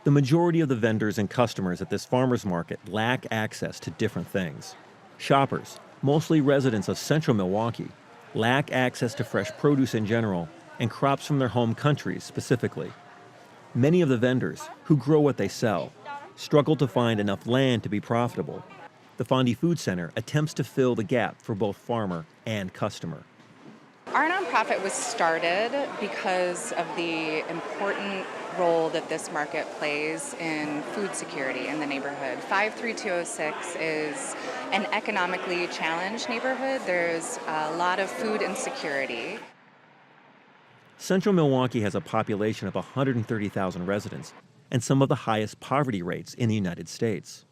The majority of the vendors and customers at this farmers market lack access to different things. Shoppers, mostly residents of central Milwaukee, lack access to fresh produce in general and crops from their home countries specifically. Many of the vendors, who grow what they sell, struggle to find enough land to be profitable. The Fondy Food Center attempts to fill the gap for both farmer and customer. Our nonprofit was started because of the important role that this market plays in food security in the neighborhood. 53206 is an economically challenged neighborhood. There's a lot of food insecurity. Central Milwaukee has a population of 130,000 residents and some of the highest poverty rates in the United States.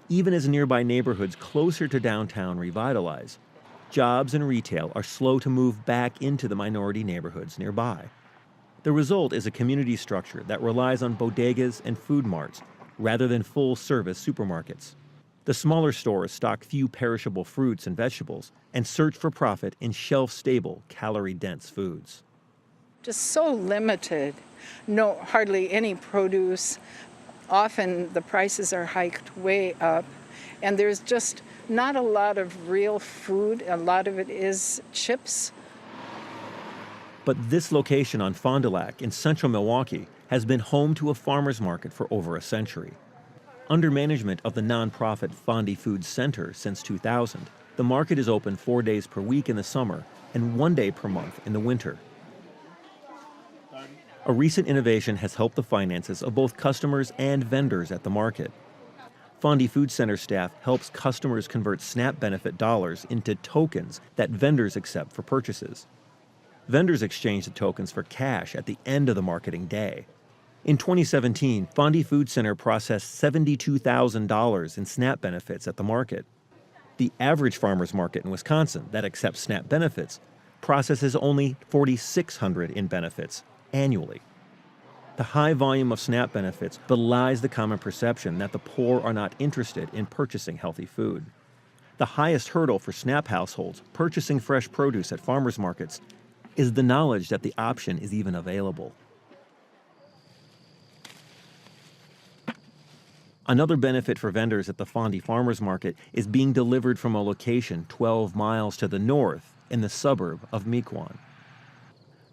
Even as nearby neighborhoods closer to downtown revitalize, jobs and retail are slow to move back into the minority neighborhoods nearby. The result is a community structure that relies on bodegas and food marts rather than full-service supermarkets. The smaller stores stock few perishable fruits and vegetables and search for profit in shelf-stable, calorie-dense foods. Just so limited, no, hardly any produce. Often the prices are hiked way up, and there's just not a lot of real food. A lot of it is chips. But this location on Fond du Lac in central Milwaukee has been home to a farmer's market for over a century. Under management of the nonprofit Fondy Food Center since 2000, the market is open 4 days per week in the summer and 1 day per month in the winter. A recent innovation has helped the finances of both customers and vendors at the market. Fondy Food Center staff helps customers convert SNAP benefit dollars into tokens that vendors accept for purchases. Vendors exchange the tokens for cash at the end of the marketing day. In 2017, Fondy Food Center processed $72,000 in SNAP benefits at the market. The average farmer's market in Wisconsin that accepts SNAP benefits processes only $4,600 in benefits annually. The high volume of SNAP benefits belies the common perception that the poor are not interested in purchasing healthy food. The highest hurdle for SNAP households purchasing fresh produce at farmers markets is the knowledge that the option is even available. Another benefit for vendors at the Fondy Farmers Market is being delivered from a location 12 miles to the north in the suburb of Mequon.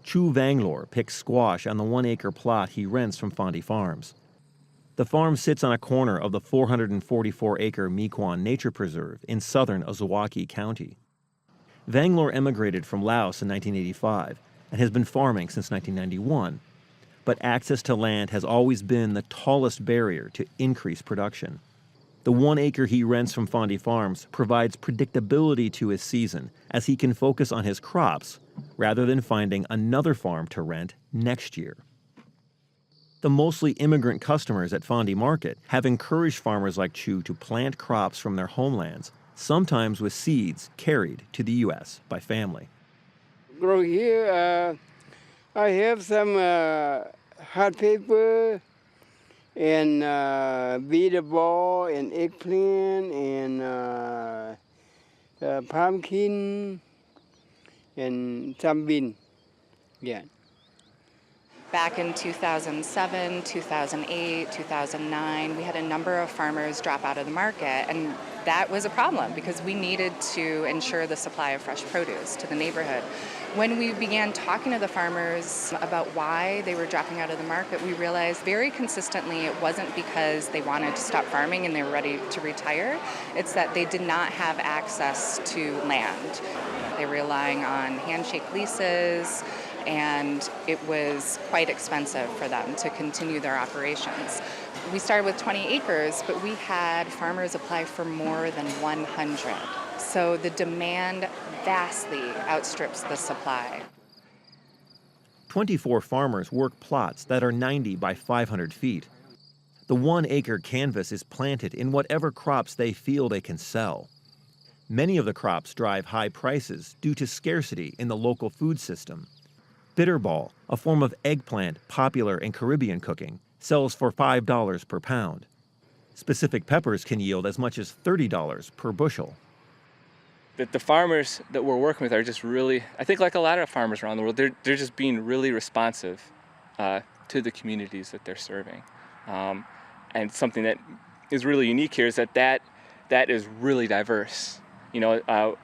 Chu Vanglor picks squash on the 1-acre plot he rents from Fondy Farms. The farm sits on a corner of the 444-acre Mequon Nature Preserve in southern Ozawakie County. Vanglor emigrated from Laos in 1985 and has been farming since 1991, but access to land has always been the tallest barrier to increase production. The 1 acre he rents from Fondy Farms provides predictability to his season as he can focus on his crops rather than finding another farm to rent next year. The mostly immigrant customers at Fondy Market have encouraged farmers like Chu to plant crops from their homelands, sometimes with seeds carried to the U.S. by family. Grow here, I have some hot pepper and beet ball and eggplant and pumpkin and some bean. Yeah. Back in 2007, 2008, 2009, we had a number of farmers drop out of the market, and that was a problem because we needed to ensure the supply of fresh produce to the neighborhood. When we began talking to the farmers about why they were dropping out of the market, we realized very consistently it wasn't because they wanted to stop farming and they were ready to retire. It's that they did not have access to land. They were relying on handshake leases, and it was quite expensive for them to continue their operations. We started with 20 acres, but we had farmers apply for more than 100. So the demand vastly outstrips the supply. 24 farmers work plots that are 90 by 500 feet. The 1 acre canvas is planted in whatever crops they feel they can sell. Many of the crops drive high prices due to scarcity in the local food system. Bitterball, a form of eggplant popular in Caribbean cooking, sells for $5 per pound. Specific peppers can yield as much as $30 per bushel. The farmers that we're working with are just really, I think like a lot of farmers around the world, they're just being really responsive to the communities that they're serving. And something that is really unique here is that is really diverse. You know,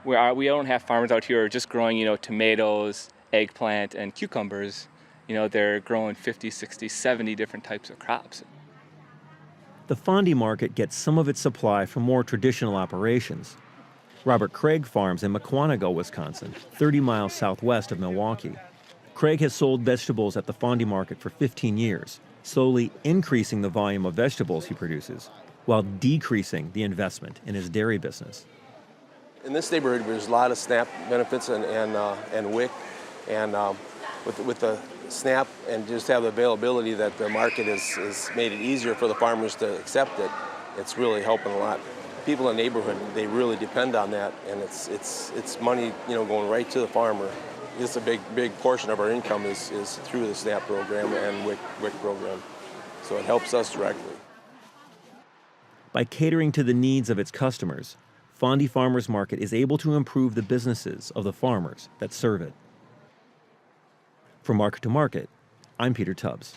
we don't have farmers out here who are just growing, you know, tomatoes, eggplant, and cucumbers. You know, they're growing 50, 60, 70 different types of crops. The Fondy Market gets some of its supply from more traditional operations. Robert Craig farms in Mukwonago, Wisconsin, 30 miles southwest of Milwaukee. Craig has sold vegetables at the Fondy Market for 15 years, slowly increasing the volume of vegetables he produces, while decreasing the investment in his dairy business. In this neighborhood, there's a lot of SNAP benefits and WIC, and with the SNAP and just have the availability that the market has made it easier for the farmers to accept it. It's really helping a lot. People in the neighborhood, they really depend on that, and it's money, you know, going right to the farmer. It's a big portion of our income is through the SNAP program and WIC program, so it helps us directly. By catering to the needs of its customers, Fondy Farmers Market is able to improve the businesses of the farmers that serve it. From Market to Market, I'm Peter Tubbs.